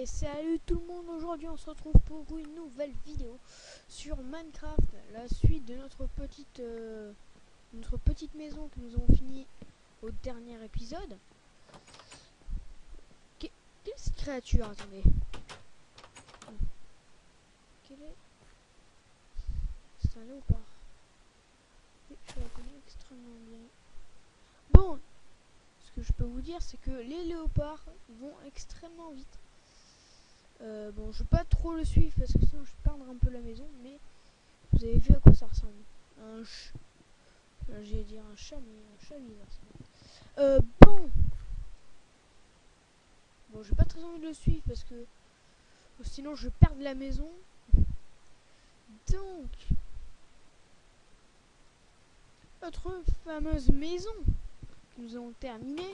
Et salut tout le monde, aujourd'hui on se retrouve pour une nouvelle vidéo sur Minecraft, la suite de notre petite maison que nous avons fini au dernier épisode. Quelle est cette créature? Attendez. Quelle est? C'est un léopard. Oui, je la connais extrêmement bien. Bon, ce que je peux vous dire, c'est que les léopards vont extrêmement vite. Bon, je vais pas trop le suivre parce que sinon je vais perdre un peu la maison, mais vous avez vu à quoi ça ressemble. J'allais dire un chat, mais un chat bizarre. Bon, j'ai pas très envie de le suivre parce que sinon je vais perdre la maison. Donc, notre fameuse maison que nous avons terminée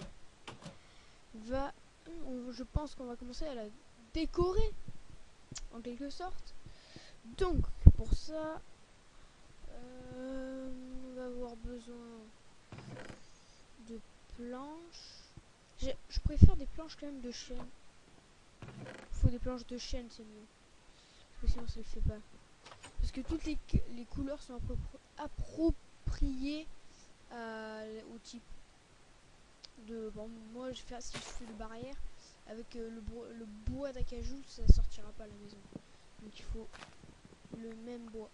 je pense qu'on va commencer à la décorer en quelque sorte. Donc, pour ça, on va avoir besoin de planches. Je préfère des planches quand même de chêne. Il faut des planches de chêne, c'est mieux. Parce que sinon ça le fait pas. Parce que toutes les couleurs sont appropriées au type de... Bon, moi si je fais de barrière, avec le bois d'acajou, ça sortira pas à la maison. Donc il faut le même bois.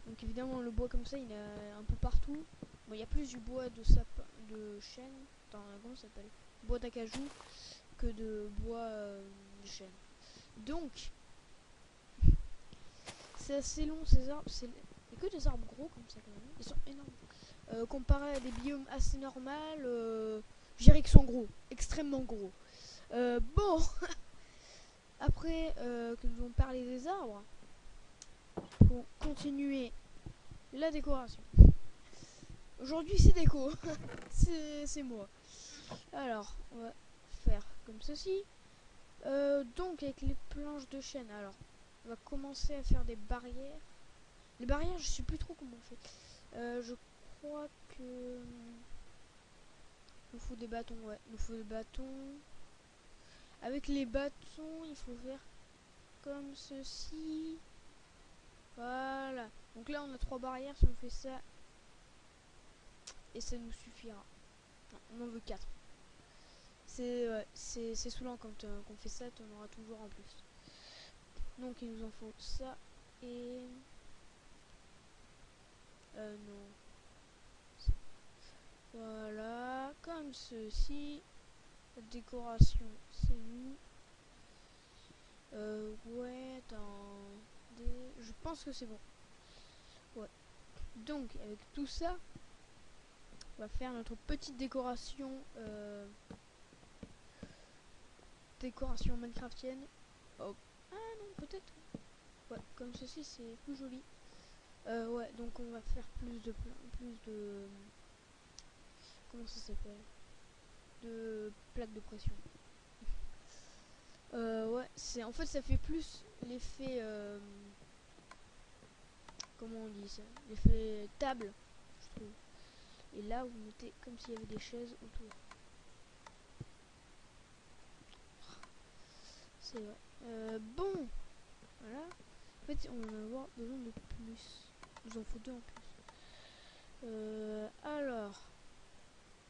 Donc évidemment le bois comme ça il y en a un peu partout. Bon, il y a plus du bois de sapin, de chêne, comment ça s'appelle, bois d'acajou, que de bois de chêne. Donc c'est assez long ces arbres, il n'y a que des arbres gros comme ça quand même, ils sont énormes. Comparé à des biomes assez normaux, je dirais qu'ils sont gros, extrêmement gros. Bon, après que nous avons parlé des arbres, pour continuer la décoration. Aujourd'hui c'est déco, c'est moi. Alors, on va faire comme ceci. Donc avec les planches de chêne, alors on va commencer à faire des barrières. Les barrières, je sais plus trop comment on fait. Je crois que nous faut des bâtons, ouais, nous faut des bâtons. Avec les bâtons, il faut faire comme ceci. Voilà. Donc là, on a 3 barrières. Si on fait ça, et ça nous suffira. Non, on en veut 4. C'est saoulant quand on fait ça, on aura toujours en plus. Donc il nous en faut ça et non. Voilà, comme ceci. La décoration, c'est nous. Ouais, attendez. Je pense que c'est bon. Ouais. Donc avec tout ça, on va faire notre petite décoration. Décoration minecraftienne. Oh. Ah non, peut-être. Ouais, comme ceci c'est plus joli. Ouais, donc on va faire plus de comment ça s'appelle, de plaques de pression. Ouais, c'est en fait ça fait plus l'effet comment on dit ça, l'effet table, je trouve. Et là vous mettez comme s'il y avait des chaises autour. C'est vrai. Bon, voilà. En fait on va avoir besoin de plus. Il nous en faut 2 en plus. Alors,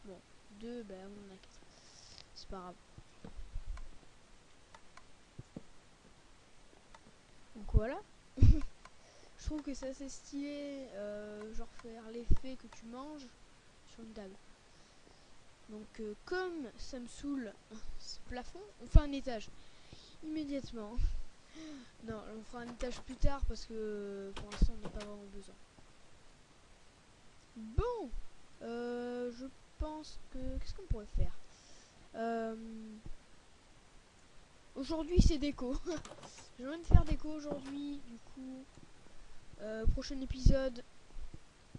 bon, 2, bah on en a 4. C'est pas grave. Donc voilà. Je trouve que c'est assez stylé, genre faire l'effet que tu manges sur une table. Donc comme ça me saoule ce plafond, on fait un étage. Immédiatement. Non, on fera un étage plus tard parce que pour l'instant on n'a pas vraiment besoin. Bon, je pense que... Qu'est-ce qu'on pourrait faire? Aujourd'hui c'est déco. Je viens de faire déco aujourd'hui, du coup... prochain épisode,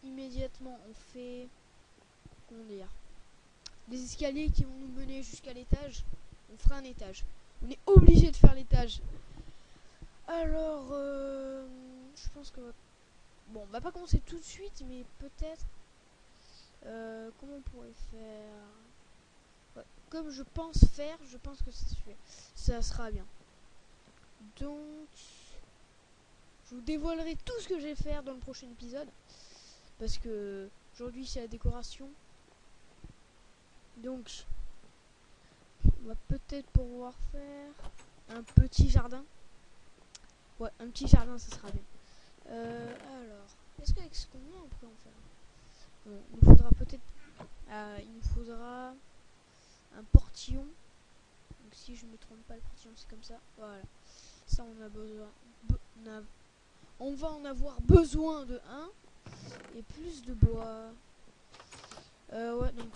immédiatement on fait... Comment dire, des escaliers qui vont nous mener jusqu'à l'étage. On fera un étage. On est obligé de faire l'étage. Alors, je pense que... Bon, on va pas commencer tout de suite, mais peut-être... comment on pourrait faire... Ouais. comme je pense faire, je pense que ça sera bien. Donc, je vous dévoilerai tout ce que je vais faire dans le prochain épisode. Parce que aujourd'hui c'est la décoration. Donc, on va peut-être pouvoir faire un petit jardin. Ouais, un petit jardin, ça sera bien. Alors, est-ce qu'avec ce qu'on a, on peut en faire? Bon, il nous faudra peut-être... il nous faudra un portillon. Donc si je me trompe pas, le portillon c'est comme ça. Voilà. Ça on a besoin... On va en avoir besoin de un. Et plus de bois. Ouais, donc...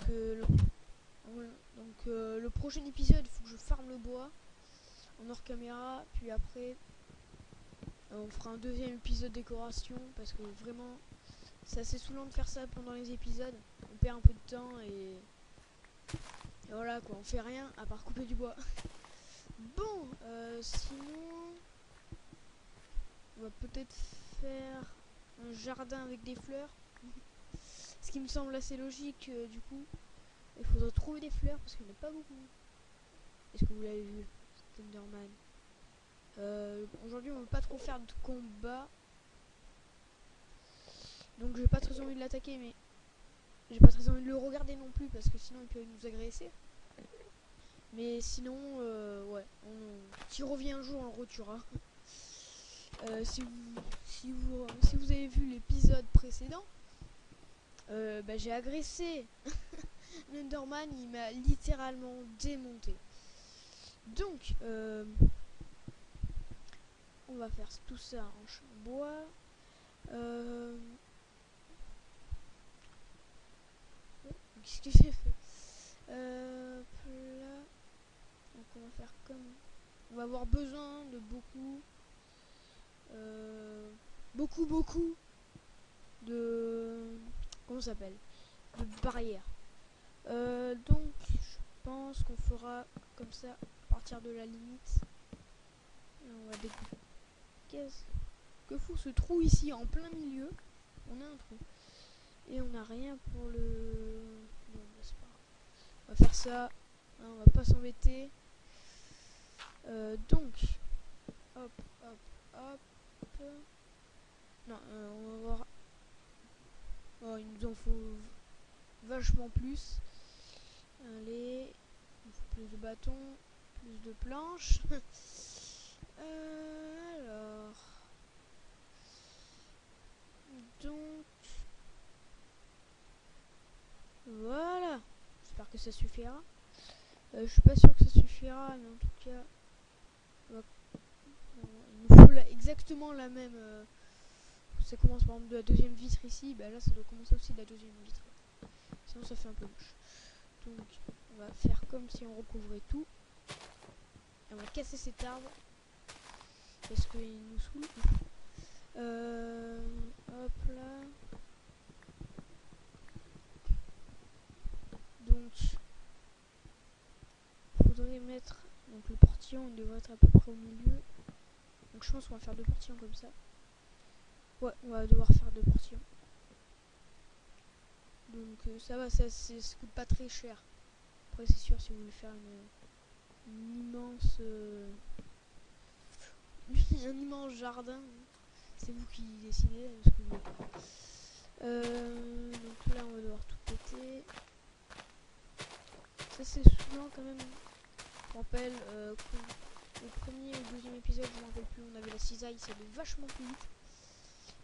le prochain épisode, il faut que je farme le bois en hors caméra, puis après on fera un deuxième épisode décoration parce que vraiment c'est assez saoulant de faire ça pendant les épisodes, on perd un peu de temps et voilà quoi, on fait rien à part couper du bois. Bon, sinon on va peut-être faire un jardin avec des fleurs, ce qui me semble assez logique. Du coup il faudra trouver des fleurs parce qu'il n'y en a pas beaucoup. Est-ce que vous l'avez vu, Enderman? Aujourd'hui on veut pas trop faire de combat, donc j'ai pas très envie de l'attaquer, mais j'ai pas très envie de le regarder non plus parce que sinon il peut nous agresser. Mais sinon ouais, s'il revient un jour on le retuera. Si vous avez vu l'épisode précédent, j'ai agressé l'Enderman, il m'a littéralement démonté. Donc on va faire tout ça en bois. Qu'est-ce que j'ai fait? Là, donc on va faire comme... On va avoir besoin de beaucoup de... Comment ça s'appelle? De barrières. Donc je pense qu'on fera comme ça à partir de la limite. Et on va découper. Qu'est-ce que fout ce trou ici en plein milieu? On a un trou. Et on n'a rien pour le... Bon, c'est pas grave. On va faire ça. Hein, on va pas s'embêter. Donc, hop, hop, hop. Non, on va voir. Oh, il nous en faut vachement plus. Allez, il faut plus de bâtons, plus de planches. Alors, donc, voilà. J'espère que ça suffira. Je suis pas sûr que ça suffira, mais en tout cas, il nous faut exactement la même. Ça commence par exemple de la deuxième vitre ici, là ça doit commencer aussi de la deuxième vitre. Sinon ça fait un peu moche. Donc on va faire comme si on recouvrait tout. Et on va casser cet arbre. Parce qu'il nous saoule. Hop là. Donc il faudrait mettre. Donc le portillon il devrait être à peu près au milieu. Donc je pense qu'on va faire deux portillons comme ça. Ouais, on va devoir faire deux portillons. Donc ça va, ça coûte pas très cher. Après c'est sûr si vous voulez faire une immense un immense jardin, c'est vous qui décidez ce que vous voulez. Donc là on va devoir tout péter. Ça c'est souvent quand même. Je me rappelle au premier ou deuxième épisode, je me rappelle plus, on avait la cisaille, ça allait vachement plus vite.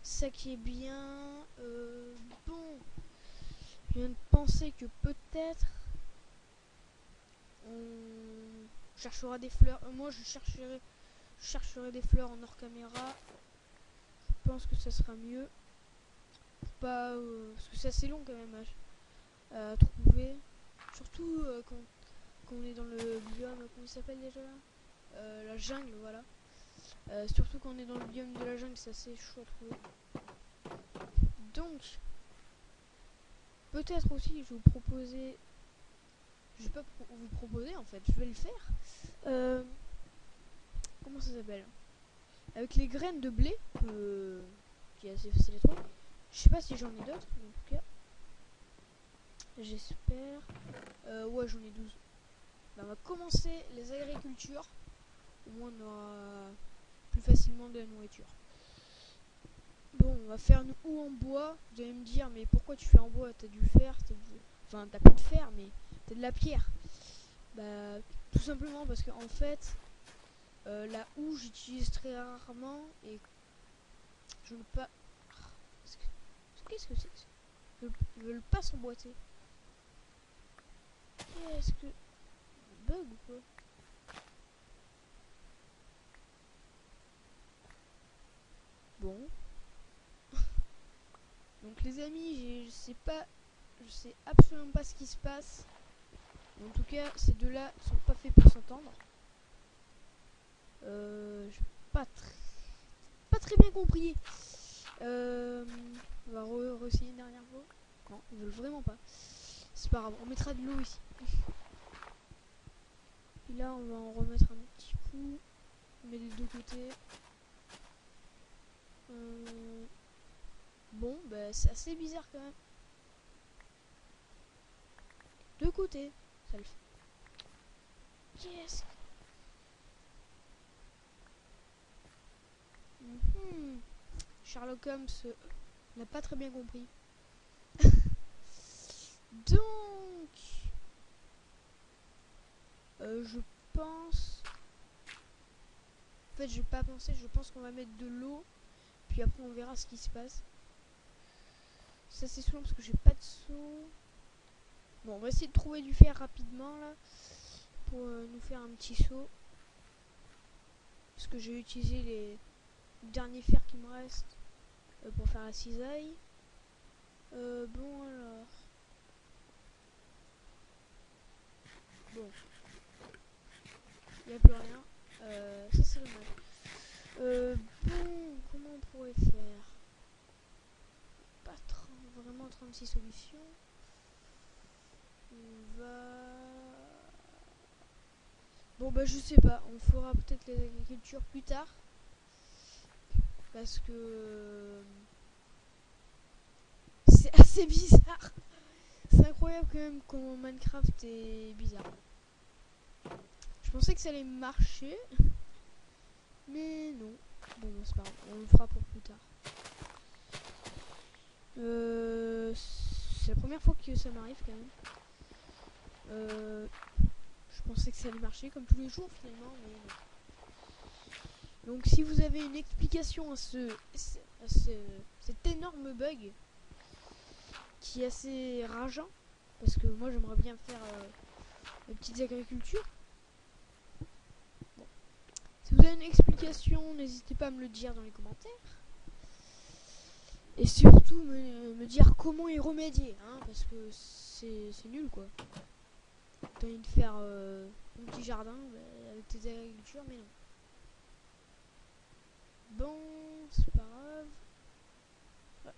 Ça qui est bien. Bon, je viens de penser que peut-être on cherchera des fleurs. Moi je chercherai des fleurs en hors caméra. Je pense que ça sera mieux. Pas parce que c'est assez long quand même à trouver. Surtout quand on est dans le biome, comment il s'appelle déjà là, la jungle, voilà. Surtout quand on est dans le biome de la jungle, c'est assez chaud à trouver. Donc, peut-être aussi, je vais vous proposer... Je vais pas vous proposer en fait, je vais le faire. Comment ça s'appelle? Avec les graines de blé, qui est assez facile à trouver. Je sais pas si j'en ai d'autres, mais en tout cas, j'espère. Ouais, j'en ai 12. bah, on va commencer les agricultures. Au moins on aura plus facilement de la nourriture. Bon, on va faire une houe en bois. Vous allez me dire, mais pourquoi tu fais en bois? T'as du fer, enfin t'as plus de fer, mais t'as de la pierre. Bah, tout simplement parce que en fait, la houe j'utilise très rarement et je ne veux pas. Qu'est-ce que c'est que ça? Je veux pas s'emboîter. Qu'est-ce que. Bug ou quoi? Bon. Donc les amis, je sais absolument pas ce qui se passe. En tout cas, ces deux-là sont pas faits pour s'entendre. J'ai pas très bien compris. On va re-essayer une dernière fois. Non, ils veulent vraiment pas. C'est pas grave, on mettra de l'eau ici. Et là, on va en remettre un petit coup. On met des deux côtés. Bon, bah c'est assez bizarre quand même. Deux côtés, ça le fait. Qu'est-ce que... Sherlock Holmes n'a pas très bien compris. Donc, je pense... En fait, je vais pas penser, je pense qu'on va mettre de l'eau. Puis après, on verra ce qui se passe. Ça, c'est souvent parce que j'ai pas de seau. Bon, on va essayer de trouver du fer rapidement, là. Pour nous faire un petit seau. Parce que j'ai utilisé les derniers fers qui me restent pour faire la cisaille. Bon, alors... Bon. Il n'y a plus rien. Ça, c'est dommage. Bon, comment on pourrait faire? Pas vraiment 36 solutions. On va... Bon, bah, je sais pas. On fera peut-être les agricultures plus tard. Parce que... c'est assez bizarre. C'est incroyable quand même comment Minecraft est bizarre. Je pensais que ça allait marcher. Mais non. Bon, c'est pas grave. On le fera pour plus tard. C'est la première fois que ça m'arrive quand même. Je pensais que ça allait marcher comme tous les jours finalement, mais non. Donc si vous avez une explication à cet énorme bug qui est assez rageant, parce que moi j'aimerais bien faire des petites agricultures. Bon. Si vous avez une explication, n'hésitez pas à me le dire dans les commentaires. Et surtout me dire comment y remédier, hein, parce que c'est nul quoi. T'as envie de faire un petit jardin avec tes agricultures, mais non. Bon, c'est pas grave. Ouais.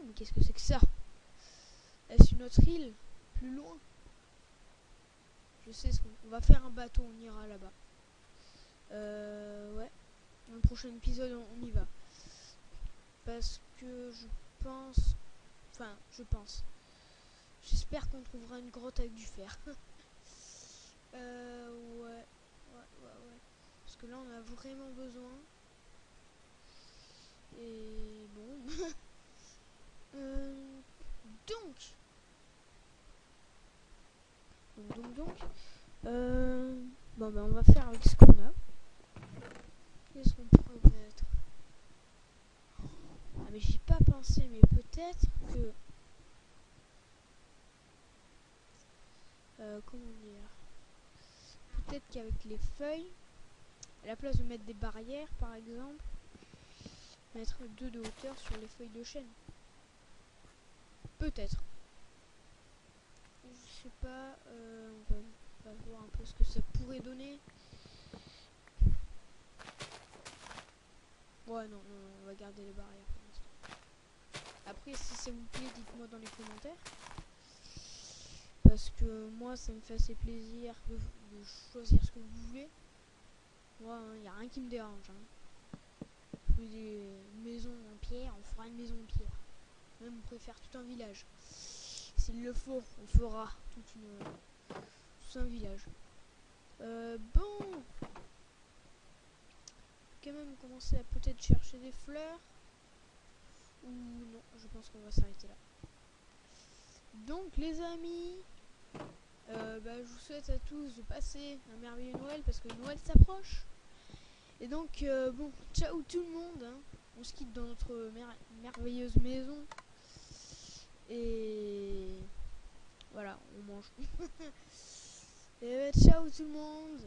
Mais qu'est-ce que c'est que ça? Est-ce une autre île? Plus loin? Je sais ce qu'on va faire un bateau, on ira là-bas. Ouais. Dans le prochain épisode, on y va. Parce que je pense... Enfin, je pense. J'espère qu'on trouvera une grotte avec du fer. Ouais. Parce que là, on a vraiment besoin. Et bon. Donc. Bon, ben, on va faire avec ce qu'on a. Qu'est-ce qu'on pourrait mettre? Ah, mais j'y ai pas pensé, mais peut-être que... comment dire? Peut-être qu'avec les feuilles, à la place de mettre des barrières, par exemple, mettre 2 de hauteur sur les feuilles de chêne. Peut-être. Je sais pas, on va voir un peu ce que ça pourrait donner. Ouais, non, on va garder les barrières pour l'instant. Après, si ça vous plaît, dites-moi dans les commentaires. Parce que moi, ça me fait assez plaisir de choisir ce que vous voulez. Moi, il n'y a rien qui me dérange. Vous voulez des maisons en pierre, on fera une maison en pierre. Même on préfère tout un village. s'il le faut, on fera tout un village. Bon, quand même commencer à peut-être chercher des fleurs. Ou non, je pense qu'on va s'arrêter là. Donc les amis, je vous souhaite à tous de passer un merveilleux Noël parce que Noël s'approche. Et donc bon, ciao tout le monde, hein. On se quitte dans notre merveilleuse maison. Et voilà, on mange. Et ciao tout le monde.